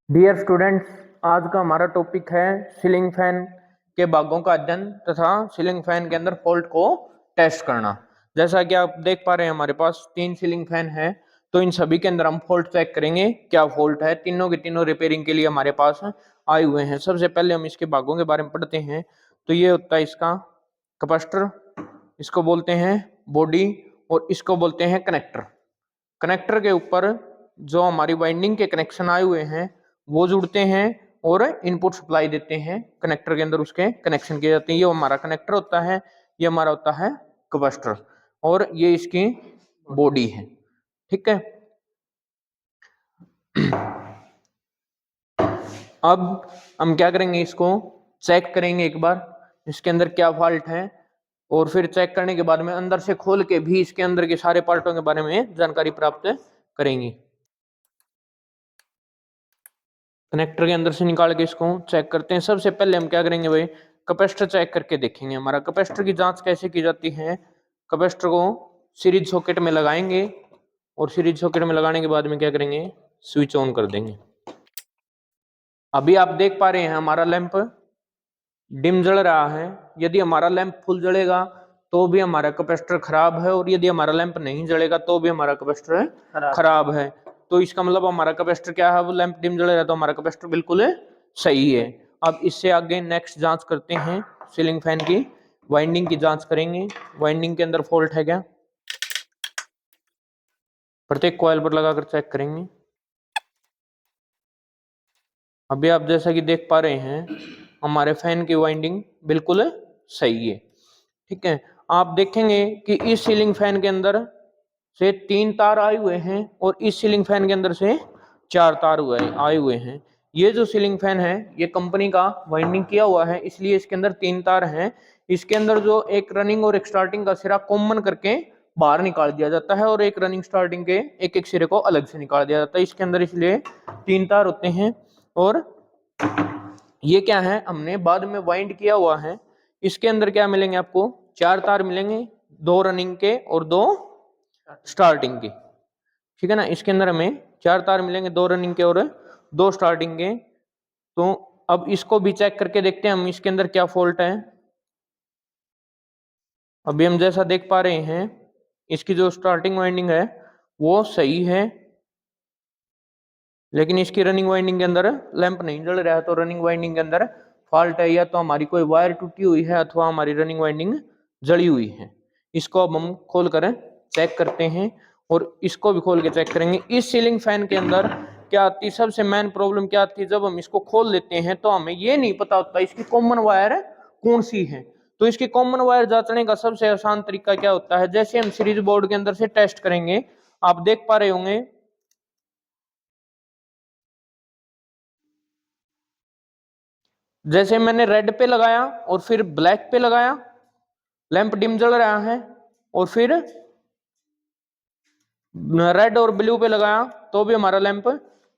Dear students, आज का हमारा टॉपिक है सीलिंग फैन के भागों का अध्ययन तथा सीलिंग फैन के अंदर फॉल्ट को टेस्ट करना। जैसा कि आप देख पा रहे हैं हमारे पास 3 सीलिंग फैन है, तो इन सभी के अंदर हम फॉल्ट चेक करेंगे क्या फॉल्ट है। तीनों के तीनों रिपेयरिंग के लिए हमारे पास आए हुए हैं। सबसे पहले हम इसके भागों के बारे में पढ़ते हैं। तो ये होता है इसका कैपेसिटर, इसको बोलते हैं बॉडी और इसको बोलते हैं कनेक्टर। कनेक्टर के ऊपर जो हमारी वाइंडिंग के कनेक्शन आए हुए हैं वो जुड़ते हैं और इनपुट सप्लाई देते हैं। कनेक्टर के अंदर उसके कनेक्शन किए जाते हैं। ये हमारा कनेक्टर होता है, ये हमारा होता है कैपेसिटर और ये इसकी बॉडी है। ठीक है, अब हम क्या करेंगे, इसको चेक करेंगे एक बार इसके अंदर क्या फॉल्ट है, और फिर चेक करने के बाद में अंदर से खोल के भी इसके अंदर के सारे पार्टों के बारे में जानकारी प्राप्त करेंगे। कनेक्टर के अंदर से निकाल के इसको चेक करते हैं। सबसे पहले हम क्या करेंगे भाई, कैपेसिटर चेक करके देखेंगे हमारा कैपेसिटर की जांच कैसे की जाती है। कैपेसिटर को सीरीज सॉकेट में लगाएंगे और सीरीज सॉकेट में लगाने के बाद में क्या करेंगे, स्विच ऑन कर देंगे। अभी आप देख पा रहे हैं हमारा लैंप डिम जल रहा है। यदि हमारा लैंप फुल जलेगा तो भी हमारा कैपेसिटर खराब है, और यदि हमारा लैंप नहीं जलेगा तो भी हमारा कैपेसिटर खराब है। तो इसका मतलब हमारा कैपेसिटर क्या है, वो लैंप डिम जल रहा है तो हमारा कैपेसिटर बिल्कुल सही है। अब इससे आगे नेक्स्ट जांच करते हैं सीलिंग फैन की, वाइंडिंग की जांच करेंगे। वाइंडिंग के अंदर फॉल्ट है क्या, प्रत्येक कॉइल पर लगाकर चेक करेंगे। अभी आप जैसा कि देख पा रहे हैं हमारे फैन की वाइंडिंग बिल्कुल सही है। ठीक है, आप देखेंगे कि इस सीलिंग फैन के अंदर से 3 तार आए हुए हैं और इस सीलिंग फैन के अंदर से 4 तार आए हुए हैं। ये जो सीलिंग फैन है ये कंपनी का वाइंडिंग किया हुआ है, इसलिए इसके अंदर 3 तार हैं। इसके अंदर जो एक रनिंग और एक स्टार्टिंग का सिरा कॉमन करके बाहर निकाल दिया जाता है और एक रनिंग स्टार्टिंग के एक एक सिरे को अलग से निकाल दिया जाता है इसके अंदर, इसलिए 3 तार होते हैं। और ये क्या है, हमने बाद में वाइंड किया हुआ है। इसके अंदर क्या मिलेंगे आपको, 4 तार मिलेंगे, 2 रनिंग के और 2 स्टार्टिंग के। ठीक है ना, इसके अंदर हमें 4 तार मिलेंगे, 2 रनिंग के और 2 स्टार्टिंग के। तो अब इसको भी चेक करके देखते हैं हम इसके अंदर क्या फॉल्ट है। अभी हम जैसा देख पा रहे हैं इसकी जो स्टार्टिंग वाइंडिंग है वो सही है, लेकिन इसकी रनिंग वाइंडिंग के अंदर लैंप नहीं जल रहा है। तो रनिंग वाइंडिंग के अंदर फॉल्ट है, या तो हमारी कोई वायर टूटी हुई है अथवा हमारी रनिंग वाइंडिंग जली हुई है। इसको अब हम खोल कर चेक करते हैं और इसको भी खोल के चेक करेंगे। इस सीलिंग फैन के अंदर क्या आती है, सबसे मेन प्रॉब्लम क्या आती है, जब हम इसको खोल लेते हैं तो हमें ये नहीं पता होता इसकी कॉमन वायर कौन सी है। तो इसकी कॉमन वायर जांचने का सबसे आसान तरीका क्या होता है, जैसे हम सीरीज बोर्ड के अंदर से टेस्ट करेंगे। आप देख पा रहे होंगे जैसे मैंने रेड पे लगाया और फिर ब्लैक पे लगाया, लैंप डिम जल रहा है, और फिर रेड और ब्लू पे लगाया तो भी हमारा लैंप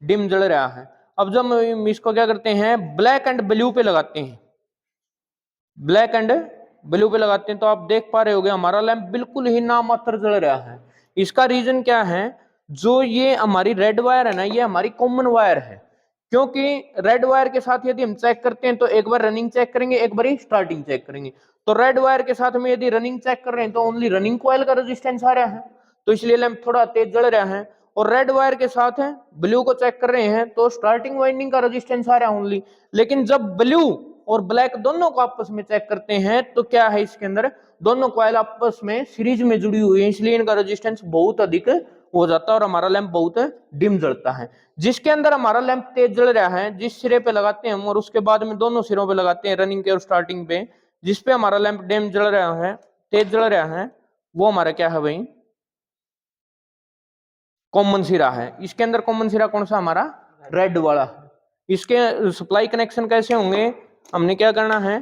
डिम जल रहा है। अब जब हम इसको क्या करते हैं, ब्लैक एंड ब्लू पे लगाते हैं, ब्लैक एंड ब्लू पे लगाते हैं, तो आप देख पा रहे होगे हमारा लैंप बिल्कुल ही नामात्र जल रहा है। इसका रीजन क्या है, जो ये हमारी रेड वायर है ना, ये हमारी कॉमन वायर है। क्योंकि रेड वायर के साथ यदि हम चेक करते हैं तो एक बार रनिंग चेक करेंगे, एक बार स्टार्टिंग चेक करेंगे। तो रेड वायर के साथ में यदि रनिंग चेक कर रहे हैं तो ओनली रनिंग कॉइल का रेजिस्टेंस आ रहा है, तो इसलिए लैंप थोड़ा तेज जल रहा है। और रेड वायर के साथ है ब्लू को चेक कर रहे हैं तो स्टार्टिंग वाइंडिंग का रेजिस्टेंस आ रहा है ओनली। लेकिन जब ब्लू और ब्लैक दोनों को आपस में चेक करते हैं तो क्या है, इसके अंदर दोनों कॉइल आपस में सीरीज में जुड़ी हुई है, इसलिए इनका रेजिस्टेंस बहुत अधिक हो जाता है और हमारा लैंप बहुत डिम जलता है। जिसके अंदर हमारा लैंप तेज जल रहा है, जिस सिरे पे लगाते हैं हम और उसके बाद में दोनों सिरों पे लगाते हैं, रनिंग के और स्टार्टिंग पे, जिस पे हमारा लैंप डिम जल रहा है, तेज जल रहा है, वो हमारा क्या है भाई, कॉमन सिरा है। इसके अंदर कॉमन सिरा कौन सा, हमारा रेड वाला। इसके सप्लाई कनेक्शन कैसे होंगे, हमने क्या करना है,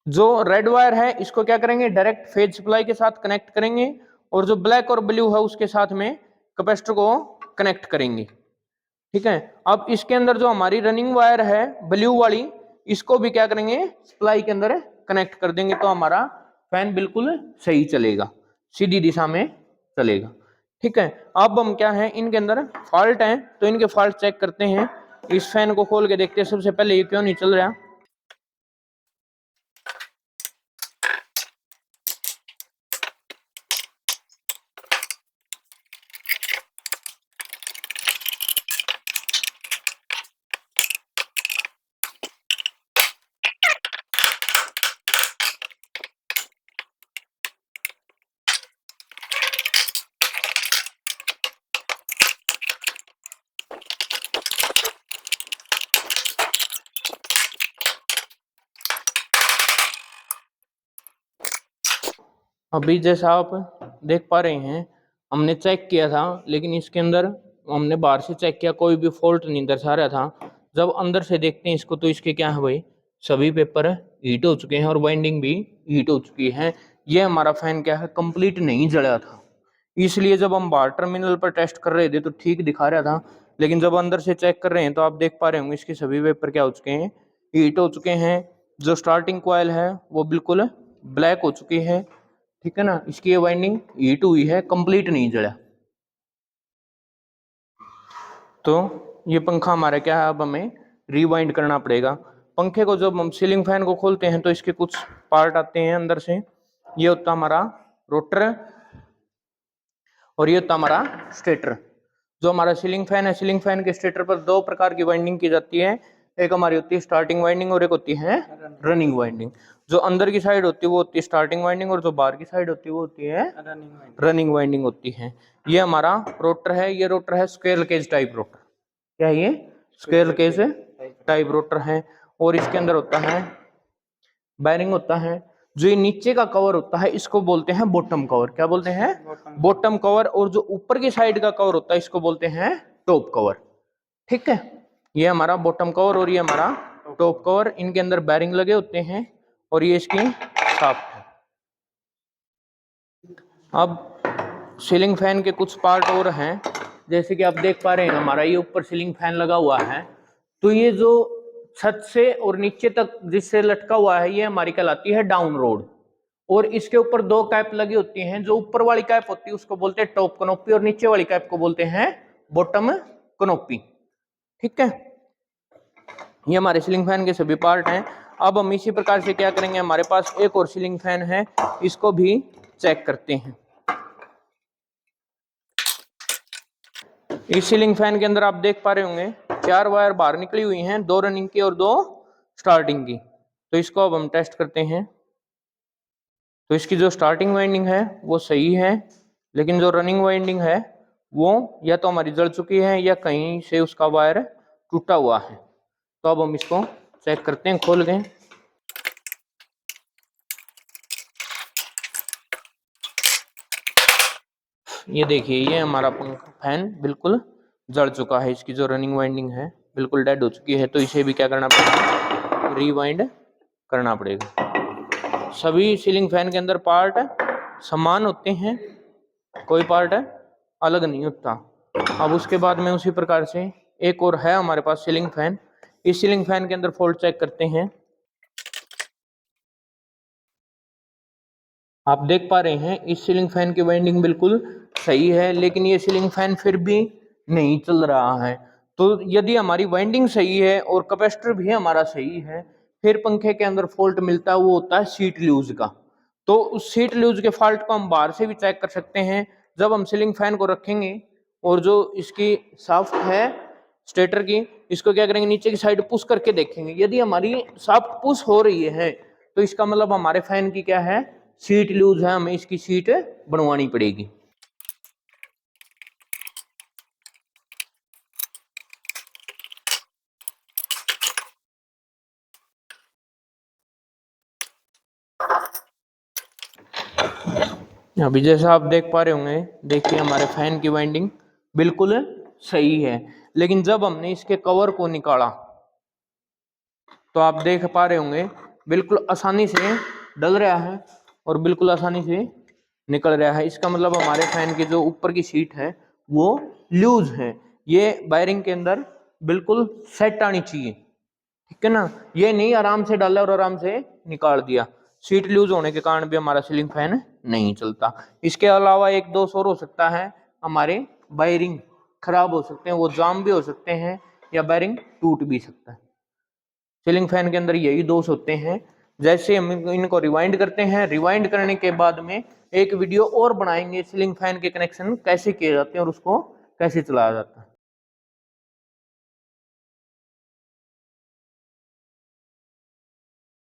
जो रेड वायर है इसको क्या करेंगे, डायरेक्ट फेज सप्लाई के साथ कनेक्ट करेंगे, और जो ब्लैक और ब्लू है उसके साथ में कैपेसिटर को कनेक्ट करेंगे। ठीक है, अब इसके अंदर जो हमारी रनिंग वायर है ब्लू वाली, इसको भी क्या करेंगे, सप्लाई के अंदर कनेक्ट कर देंगे, तो हमारा फैन बिल्कुल सही चलेगा, सीधी दिशा में चलेगा। ठीक है। अब हम क्या है, इनके अंदर फॉल्ट है तो इनके फॉल्ट चेक करते हैं। इस फैन को खोल के देखते हैं सबसे पहले ये क्यों नहीं चल रहा। अभी जैसा आप देख पा रहे हैं, हमने चेक किया था, लेकिन इसके अंदर हमने बाहर से चेक किया, कोई भी फॉल्ट नहीं दर्शा रहा था। जब अंदर से देखते हैं इसको तो इसके क्या है भाई, सभी पेपर हीट हो चुके हैं और वाइंडिंग भी हीट हो चुकी है। ये हमारा फैन क्या है, कंप्लीट नहीं जला था। इसलिए जब हम बाहर टर्मिनल पर टेस्ट कर रहे थे तो ठीक दिखा रहा था, लेकिन जब अंदर से चेक कर रहे हैं तो आप देख पा रहे होंगे इसके सभी पेपर क्या हो चुके हैं, हीट हो चुके हैं। जो स्टार्टिंग कॉइल है वो बिल्कुल ब्लैक हो चुकी है, ठीक है ना। इसकी ये वाइंडिंग हीट हुई है, कंप्लीट नहीं जला। तो ये पंखा हमारा क्या है, अब हमें रिवाइंड करना पड़ेगा। पंखे को जब हम सीलिंग फैन को खोलते हैं तो इसके कुछ पार्ट आते हैं अंदर से। ये होता हमारा रोटर और ये होता हमारा स्टेटर। जो हमारा सीलिंग फैन है, सीलिंग फैन के स्टेटर पर दो प्रकार की वाइंडिंग की जाती है। एक हमारी होती है स्टार्टिंग वाइंडिंग और एक होती है रनिंग वाइंडिंग। जो अंदर की साइड होती है वो होती है स्टार्टिंग वाइंडिंग और जो बाहर की साइड होती है वो होती है रनिंग वाइंडिंग होती है। ये हमारा रोटर है, ये रोटर है स्क्वेयर केज टाइप रोटर। क्या ये स्क्वेयर केज टाइप रोटर है। और इसके अंदर होता है बैरिंग होता है। जो ये नीचे का कवर होता है इसको बोलते हैं बॉटम कवर। क्या बोलते हैं, बॉटम कवर। और जो ऊपर की साइड का कवर होता है इसको बोलते हैं टॉप कवर। ठीक है, ये हमारा बॉटम कवर और ये हमारा टॉप कवर। इनके अंदर बैरिंग लगे होते हैं और ये इसकी शाफ्ट है। अब सीलिंग फैन के कुछ पार्ट और हैं, जैसे कि आप देख पा रहे हैं हमारा ये ऊपर सीलिंग फैन लगा हुआ है। तो ये जो छत से और नीचे तक जिससे लटका हुआ है ये हमारी कहलाती है डाउन रोड। और इसके ऊपर दो कैप लगी होती हैं। जो ऊपर वाली कैप होती है उसको बोलते हैं टॉप कनोपी और नीचे वाली कैप को बोलते हैं बॉटम कनोपी। ठीक है, ये हमारे सीलिंग फैन के सभी पार्ट हैं। अब हम इसी प्रकार से क्या करेंगे, हमारे पास एक और सीलिंग फैन है, इसको भी चेक करते हैं। इस सीलिंग फैन के अंदर आप देख पा रहे होंगे 4 वायर बाहर निकली हुई हैं, 2 रनिंग की और 2 स्टार्टिंग की। तो इसको अब हम टेस्ट करते हैं। तो इसकी जो स्टार्टिंग वाइंडिंग है वो सही है, लेकिन जो रनिंग वाइंडिंग है वो या तो हमारी जल चुकी है या कहीं से उसका वायर टूटा हुआ है। तो अब हम इसको चेक करते हैं खोल के। ये देखिए, ये हमारा फैन बिल्कुल जल चुका है। इसकी जो रनिंग वाइंडिंग है बिल्कुल डेड हो चुकी है। तो इसे भी क्या करना पड़ेगा, रिवाइंड करना पड़ेगा। सभी सीलिंग फैन के अंदर पार्ट समान होते हैं, कोई पार्ट अलग नहीं होता। अब उसके बाद में उसी प्रकार से एक और है हमारे पास सीलिंग फैन। इस सीलिंग फैन के अंदर फॉल्ट चेक करते हैं। आप देख पा रहे हैं इस सीलिंग फैन की वाइंडिंग बिल्कुल सही है, लेकिन ये सीलिंग फैन फिर भी नहीं चल रहा है। तो यदि हमारी वाइंडिंग सही है और कैपेसिटर भी हमारा सही है, फिर पंखे के अंदर फॉल्ट मिलता है, वो होता है सीट ल्यूज का। तो उस सीट ल्यूज के फॉल्ट को हम बाहर से भी चेक कर सकते हैं। जब हम सीलिंग फैन को रखेंगे और जो इसकी शाफ्ट है स्टेटर की, इसको क्या करेंगे, नीचे की साइड पुश करके देखेंगे। यदि हमारी शाफ्ट पुश हो रही है तो इसका मतलब हमारे फैन की क्या है, सीट लूज है, हमें इसकी सीट बनवानी पड़ेगी। अभी जैसा आप देख पा रहे होंगे, देखिए हमारे फैन की वाइंडिंग बिल्कुल सही है, लेकिन जब हमने इसके कवर को निकाला तो आप देख पा रहे होंगे बिल्कुल आसानी से डल रहा है और बिल्कुल आसानी से निकल रहा है। इसका मतलब हमारे फैन की जो ऊपर की सीट है वो लूज है। ये वायरिंग के अंदर बिल्कुल सेट आनी चाहिए, ठीक है ना। ये नहीं आराम से डाला और आराम से निकाल दिया। सीट लूज होने के कारण भी हमारा सीलिंग फैन नहीं चलता। इसके अलावा एक दोष और हो सकता है, हमारे वायरिंग खराब हो सकते हैं, वो जाम भी हो सकते हैं या वायरिंग टूट भी सकता है। सीलिंग फैन के अंदर यही दोष होते हैं। जैसे हम इनको रिवाइंड करते हैं, रिवाइंड करने के बाद में एक वीडियो और बनाएंगे सीलिंग फैन के कनेक्शन कैसे किए जाते हैं और उसको कैसे चलाया जाता है।